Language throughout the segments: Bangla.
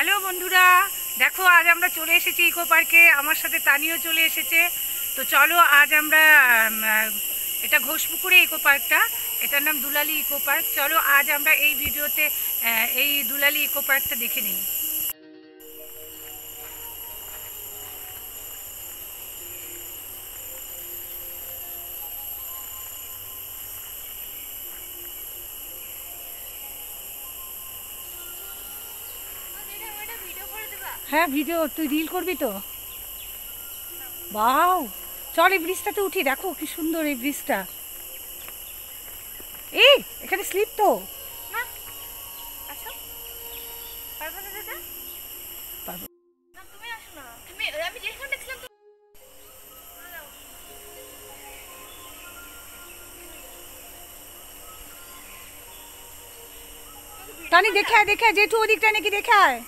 হ্যালো বন্ধুরা, দেখো আজ আমরা চলে এসেছি ইকো পার্কে। আমার সাথে তানিও চলে এসেছে। তো চলো আজ আমরা এটা ঘোষপুকুরে ইকো পার্কটা, এটার নাম দুলালি ইকো পার্ক। চলো আজ আমরা এই ভিডিওতে এই দুলালি ইকো পার্কটা দেখে নিই। হ্যাঁ ভিডিও, তুই রিল করবি তো? বাও, চল এই ব্রিজটাতে উঠি। দেখো কি সুন্দর এই ব্রিজটা। এই এখানে স্লিপ তো টানি দেখে আয়, দেখে আয়, জেঠু ওদিকটা নাকি দেখে আয়।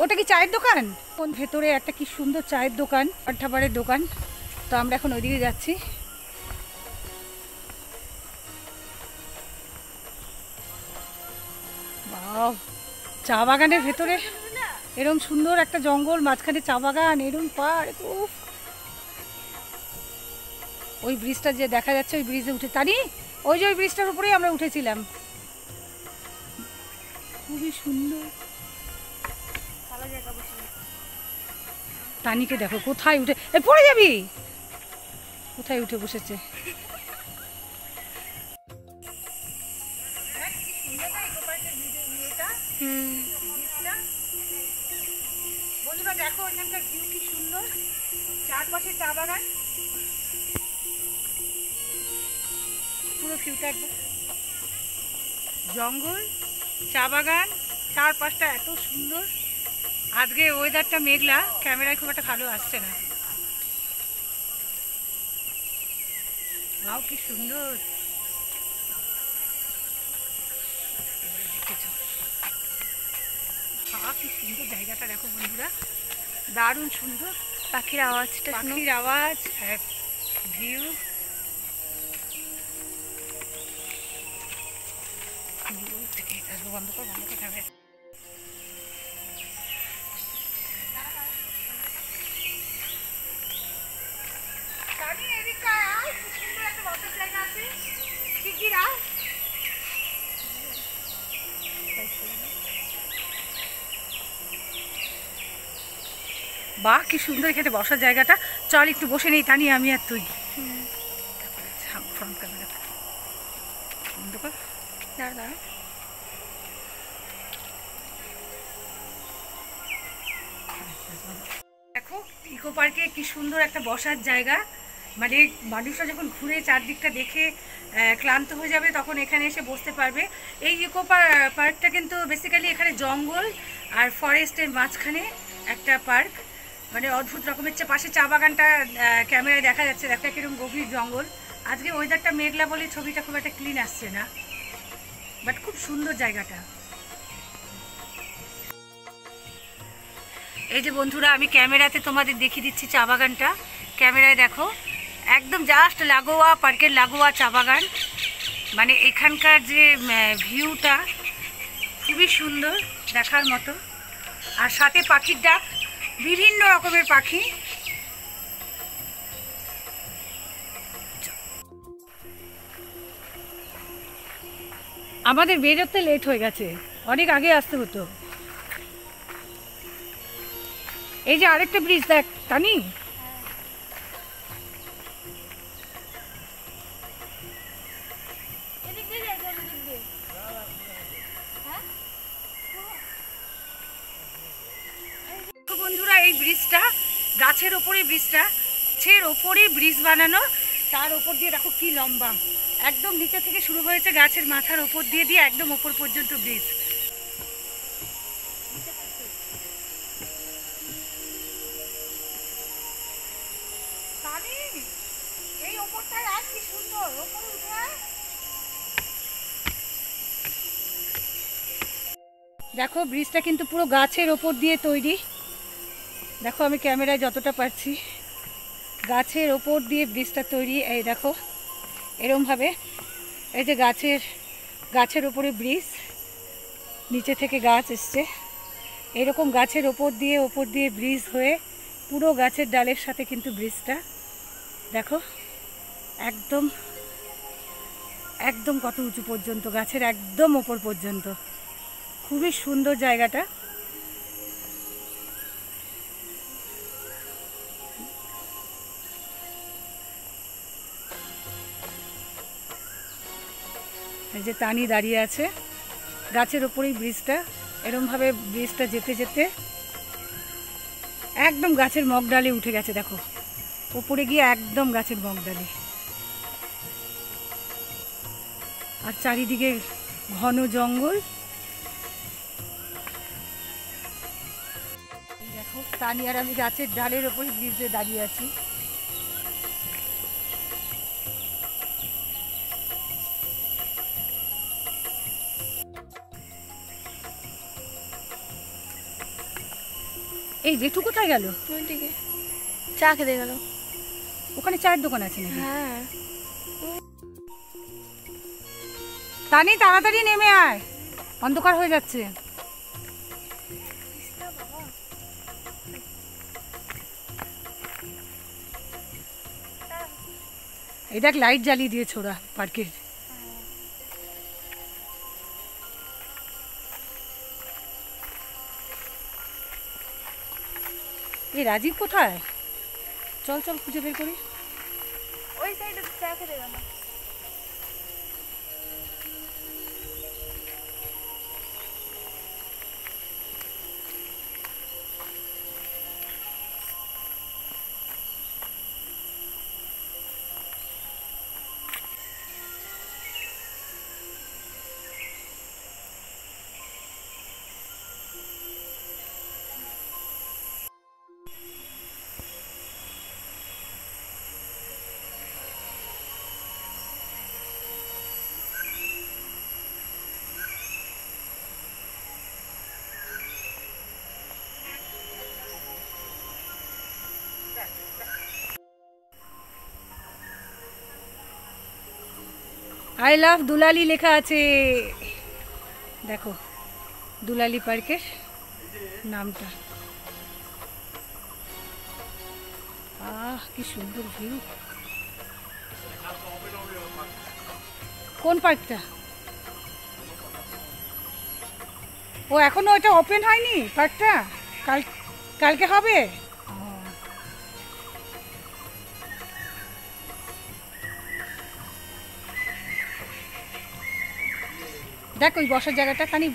ওটা কি চায়ের দোকান? কোন ভেতরে একটা কি সুন্দর চায়ের দোকান, খাবারের দোকান। তো আমরা এখন ওইদিকে যাচ্ছি। বাহ, চা বাগানের ভেতরে এরম সুন্দর একটা জঙ্গল, মাঝখানে চা বাগান, এরম পার্ক। ওই ব্রিজটা যে দেখা যাচ্ছে, ওই ব্রিজে উঠে টানি, ওই যে ওই ব্রিজটার উপরেই আমরা উঠেছিলাম। খুবই সুন্দর। টানিকে দেখো কোথায় উঠে, পড়ে যাবি, কোথায় উঠে বসেছে। বন্ধুরা দেখো এখানকার ভিউ কি সুন্দর, চারপাশে চা বাগান, পুরো ভিউটা একদম জঙ্গল, চা বাগান, চারপাশটা এত সুন্দর। আজকে ওয়েদারটা মেঘলা, ক্যামেরায় খুব একটা ভালো আসছে না। বাহ কি সুন্দর। কি সুন্দর জায়গাটা দেখো বন্ধুরা, দারুণ সুন্দর। পাখির আওয়াজটা, পাখির আওয়াজ, ভিউ। বন্ধ কর, বন্ধ করতে হবে। বাহ কি সুন্দর এখানে বসার জায়গাটা। চল একটু বসে নেই টানি, আমি আর তুই। ফ্রন্ট ক্যামেরা বন্ধ কর। দেখো ইকো পার্কে কি সুন্দর একটা বসার জায়গা। মানে মানুষরা যখন ঘুরে চারদিকটা দেখে ক্লান্ত হয়ে যাবে, তখন এখানে এসে বসতে পারবে। এই ইকো পার্কটা কিন্তু বেসিক্যালি এখানে জঙ্গল আর ফরেস্টের মাঝখানে একটা পার্ক। মানে অদ্ভুত রকমের। পাশে চা বাগানটা ক্যামেরায় দেখা যাচ্ছে, দেখা কিরকম গভীর জঙ্গল। আজকে ওয়েদারটা মেঘলা বলে ছবিটা খুব একটা ক্লিন আসছে না, বাট খুব সুন্দর জায়গাটা। এই যে বন্ধুরা, আমি ক্যামেরাতে তোমাদের দেখিয়ে দিচ্ছি চা বাগানটা। ক্যামেরায় দেখো একদম জাস্ট লাগোয়া, পার্কের লাগোয়া চা বাগান। মানে এখানকার যে ভিউটা খুবই সুন্দর, দেখার মতো। আর সাথে পাখির ডাক, বিভিন্ন রকমের পাখি। আমাদের বেরোতে লেট হয়ে গেছে, অনেক আগে আসতে হতো। এই যে আরেকটা ব্রিজ দেখ টানি, বন্ধুরা এই ব্রিজটা গাছের ওপরে, ব্রিজটা গাছের ওপরে ব্রিজ বানানো। তার ওপর দিয়ে দেখো কি লম্বা, একদম নিচে থেকে শুরু হয়েছে, গাছের মাথার ওপর দিয়ে দিয়ে একদম ওপর পর্যন্ত ব্রিজ। এই ওপরটায় আর কি সুন্দর, ওপরে উঠে দেখো ব্রিজটা কিন্তু পুরো গাছের ওপর দিয়ে তৈরি। দেখো আমি ক্যামেরায় যতটা পারছি, গাছের ওপর দিয়ে ব্রিজটা তৈরি। এই দেখো এরমভাবে, এই যে গাছের ওপরে ব্রিজ, নিচে থেকে গাছ এসছে, এরকম গাছের ওপর দিয়ে ব্রিজ হয়ে পুরো গাছের ডালের সাথে কিন্তু ব্রিজটা দেখো একদম একদম কত উঁচু পর্যন্ত, গাছের একদম ওপর পর্যন্ত। খুবই সুন্দর জায়গাটা। এই যে তানি দাঁড়িয়ে আছে গাছের ওপরেই ব্রিজটা, এরমভাবে ব্রিজটা যেতে যেতে একদম গাছের মগডালে উঠে গেছে। দেখো ওপরে গিয়ে একদম গাছের মগডালে, আর চারিদিকে ঘন জঙ্গল। দেখো তানি আর আমি গাছের ডালের ওপরে ব্রিজে দাঁড়িয়ে আছি। এই জেঠু কোথায় গেল? ওইদিকে চা খেতে গেল। ওখানে চায়ের দোকান আছে নাকি? হ্যাঁ। তানি তাড়াতাড়ি নেমে আয়, অন্ধকার হয়ে যাচ্ছে। এই দেখ লাইট জ্বালিয়ে দিয়েছে ওরা পার্কের। এই রাজীব কোথায়? চল চল খুঁজে বের করি। ওই সাইডে চা খেতে গেল। আই লাভ দুলালি লেখা আছে, দেখো দুলালি পার্কের নামটা। আহ কি সুন্দর ভিউ। কোন পার্কটা? ও এখনো ওটা ওপেন হয়নি পার্কটা? কালকে হবে। দেখ ওই বসার জায়গাটা খানি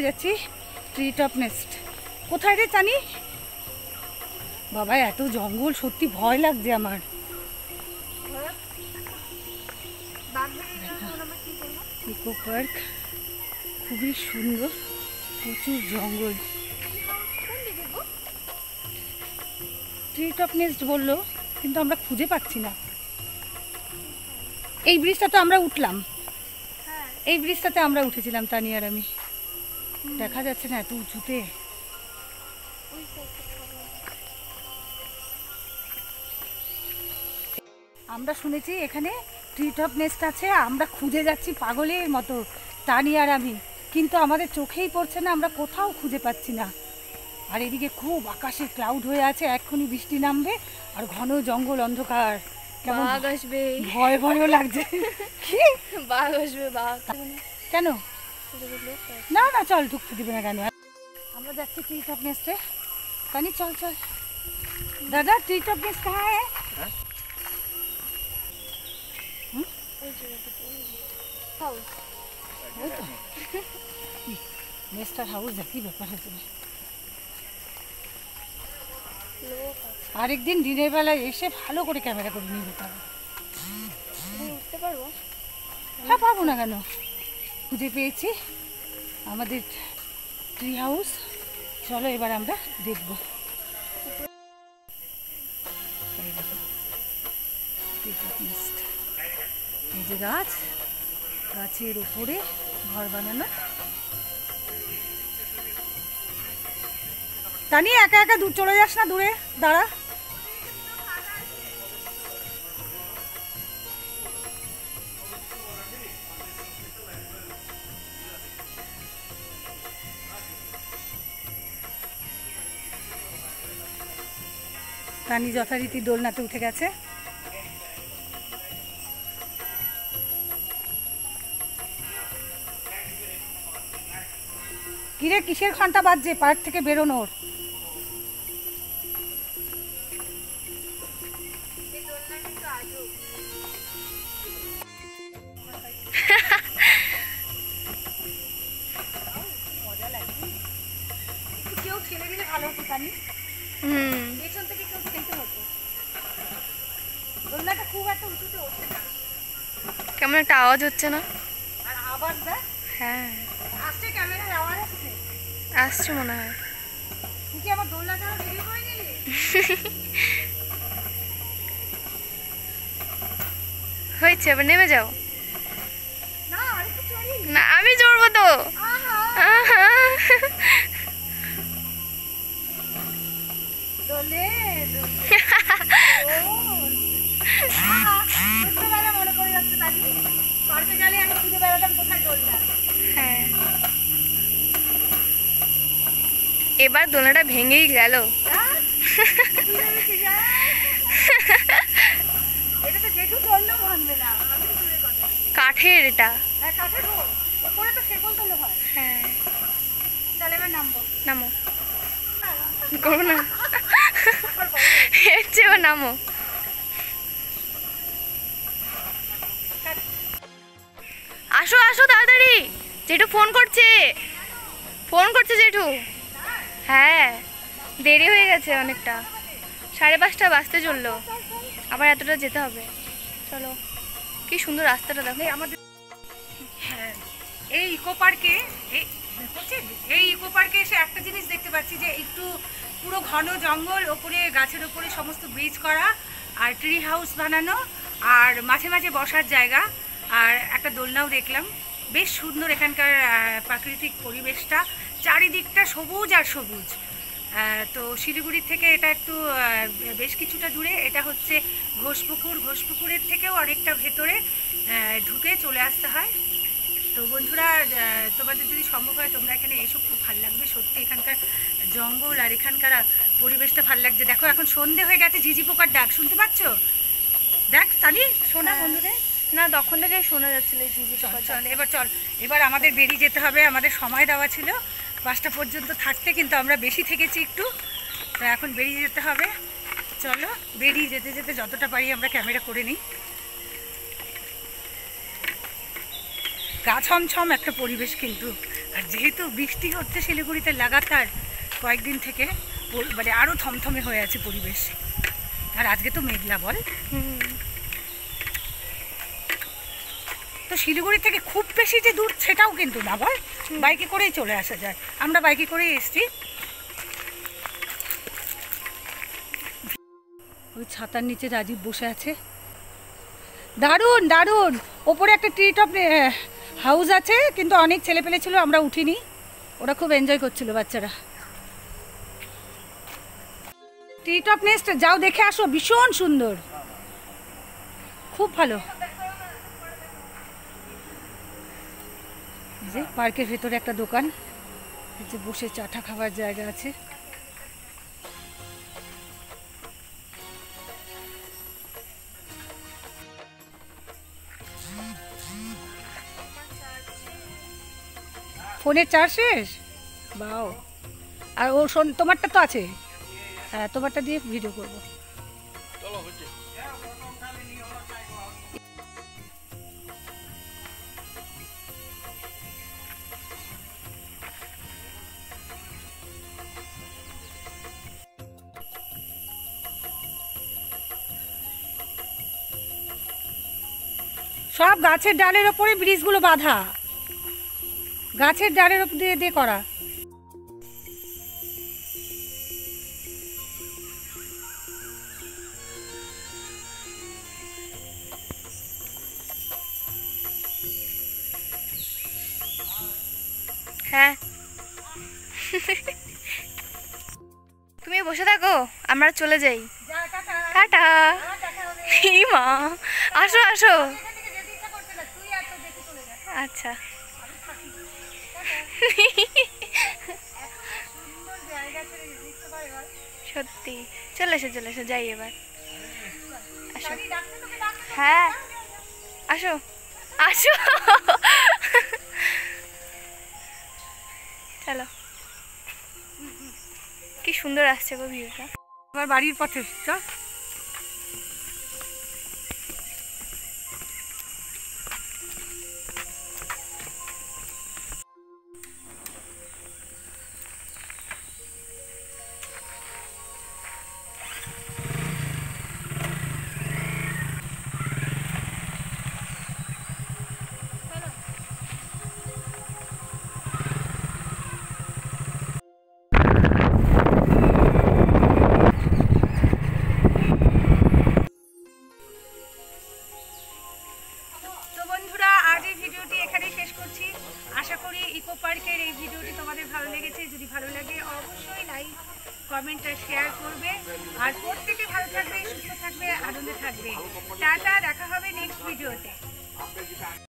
যাচ্ছি। ট্রি টপ নেস্ট কোথায় রে জানি? বাবা এত জঙ্গল, সত্যি ভয় লাগছে আমার। ইকো পার্ক খুবই সুন্দর, প্রচুর জঙ্গল। ট্রি টপ নেস্ট বললো কিন্তু আমরা খুঁজে পাচ্ছি না। এই ব্রিজটা তো আমরা উঠলাম, এই ব্রিজটাতে আমরা উঠেছিলাম তানি আর আমি। দেখা যাচ্ছে না এত উঁচুতে। আমরা শুনেছি এখানে ট্রি টপ নেস্ট আছে, আমরা খুঁজে যাচ্ছি পাগলের মতো তানি আর আমি, কিন্তু আমাদের চোখেই পড়ছে না, আমরা কোথাও খুঁজে পাচ্ছি না। আর এদিকে খুব আকাশে ক্লাউড হয়ে আছে, এক্ষুনি বৃষ্টি নামবে, আর ঘন জঙ্গল অন্ধকার, কেমন বাঘ আসবে, ভয় ভয়ও লাগছে। কি বাঘ আসবে? বাঘ কেন? না না চল, ঢুকতে দিবে না কেন? আমরা যাচ্ছি ট্রি টপ নেস্টে। তানি চল চল। দাদা ট্রি টপ নেস্ট कहाँ है? নেস্টার হাউস একই ব্যাপার হয়েছে। আরেকদিন দিনের বেলায় এসে ভালো করে ক্যামেরা করে নিয়ে যেতে হবে। উঠতে পারবো? হ্যাঁ পাবো না কেন, খুঁজে পেয়েছি আমাদের ট্রি হাউস। চলো এবার আমরা দেখবো। এই যে গাছ, গাছের উপরে ঘর বানানো। তানি একা একা দূর চলে যাস না, দূরে দাঁড়া। তানি যথারীতি দোলনাতে উঠে গেছে। কিরে কিসের ঘন্টা বাজছে পার্ক থেকে বেরোনোর? কেউ ঠেলে দিলে ভালো হতো তানি, পেছন থেকে কেউ ঠেলতে হতো। দোলনাটা খুব একটা উঁচুতে ওঠে না, কেমন একটা আওয়াজ হচ্ছে না? আর আওয়াজ দেয়। হ্যাঁ আসছে, ক্যামেরার আওয়াজ আসছে। আসছে মনে হয়। তুই কি আমার দোলনা ছাড়া ভিডিও করে নিলি? হয়েছে, এবার নেমে যাও। না আরেকটু চড়ি। না আমি চড়বো তো। আহা আহা। দোলে দোলে দোল। আহা, ছোট্টবেলা মনে পড়ে যাচ্ছে তানি। পার্কে গেলে আমি খুঁজে বেড়াতাম কোথায় দোলনা। হ্যাঁ এবার দোলনাটা ভেঙেই গেল। ধ্যাৎ, কি ভেবেছিস, এটা তো জেঠু চললেও ভাঙবে না। আমি দূরের কথা। কাঠের এটা। হ্যাঁ কাঠের হোক, ওপরে তো শেকল তোলে হয়। হ্যাঁ তাহলে এবার নামবো। নামো। করবো না, এর চেয়ে এবার নামো। আসো আসো তাড়াতাড়ি, জেঠু ফোন করছে, ফোন করছে জেঠু। হ্যাঁ দেরি হয়ে গেছে অনেকটা, 5:30 বাজতে চললো, আবার এতটা যেতে হবে। চলো, কি সুন্দর রাস্তাটা দেখো। আমাদের হ্যাঁ এই ইকো পার্কে এই ইকো পার্কে এসে একটা জিনিস দেখতে পাচ্ছি যে একটু পুরো ঘন জঙ্গল, ওপরে গাছের ওপরে সমস্ত ব্রিজ করা আর ট্রি হাউস বানানো, আর মাঝে মাঝে বসার জায়গা, আর একটা দোলনাও দেখলাম। বেশ সুন্দর এখানকার প্রাকৃতিক পরিবেশটা, চারিদিকটা সবুজ আর সবুজ। তো শিলিগুড়ির থেকে এটা একটু বেশ কিছুটা দূরে। এটা হচ্ছে ঘোষপুকুর, ঘোষপুকুরের থেকেও অনেকটা ভেতরে ঢুকে চলে আসতে হয়। তো বন্ধুরা, তোমাদের যদি সম্ভব হয় তোমরা এখানে এসো, খুব ভালো লাগবে সত্যি। এখানকার জঙ্গল আর এখানকার পরিবেশটা ভালো লাগছে। দেখো এখন সন্ধে হয়ে গেছে, ঝিঝি পোকার ডাক শুনতে পাচ্ছ? দেখ তানি, শোনা বন্ধুদের। না তখন থেকে শোনা যাচ্ছিল এই ঝিঝি চল পোকাটা। চল এবার চল, এবার আমাদের বেরিয়ে যেতে হবে। আমাদের সময় দেওয়া ছিল 5টা পর্যন্ত থাকতে, কিন্তু আমরা বেশি থেকেছি একটু, তো এখন বেরিয়ে যেতে হবে। চলো, বেরিয়ে যেতে যেতে যতটা পারি আমরা ক্যামেরা করে নিই। গা ছমছম একটা পরিবেশ কিন্তু, আর যেহেতু বৃষ্টি হচ্ছে শিলিগুড়িতে লাগাতার কয়েকদিন থেকে, মানে আরও থমথমে হয়ে আছে পরিবেশ। আর আজকে তো মেঘলা, বল। তো শিলিগুড়ি থেকে খুব বেশি যে দূর সেটাও কিন্তু না, বল। বাইকে করেই চলে আসা যায়, আমরা বাইকে করেই এসছি। ওই ছাতার নিচে রাজীব বসে আছে, দারুণ দারুণ। ওপরে একটা ট্রি টপ হাউস আছে, কিন্তু অনেক ছেলেপেলে ছিল, আমরা উঠিনি। ওরা খুব এনজয় করছিল বাচ্চারা। ট্রি টপ নেস্ট যাও, দেখে আসো, ভীষণ সুন্দর, খুব ভালো। যে পার্কের ভেতরে একটা দোকান, যে বসে চাটা খাবার জায়গা আছে। ফোনের চার্জ শেষ, বাও। আর ও তোমারটা তো আছে, হ্যাঁ তোমারটা দিয়ে ভিডিও করবো। সব গাছের ডালের ওপরে ব্রিজগুলো বাঁধা, গাছের ডালের ওপর দিয়ে দিয়ে করা। হ্যাঁ তুমি বসে থাকো, আমরা চলে যাই। টাটা। এই মা, আসো আসো। আচ্ছা সত্যি। চলে এসো যাই এবার। আসো। হ্যাঁ আসো আসো। চলো, কি সুন্দর আসছে গো ভিউটা। আমার বাড়ির পথে চল। তো বন্ধুরা, আজ এই ভিডিওটি এখানেই শেষ করছি। আশা করি ইকো পার্কের এই ভিডিওটি তোমাদের ভালো লেগেছে। যদি ভালো লাগে অবশ্যই লাইক, কমেন্ট আর শেয়ার করবে। আর প্রত্যেকে ভালো থাকবে, সুস্থ থাকবে, আনন্দে থাকবে। টাটা, দেখা হবে নেক্সট ভিডিওতে।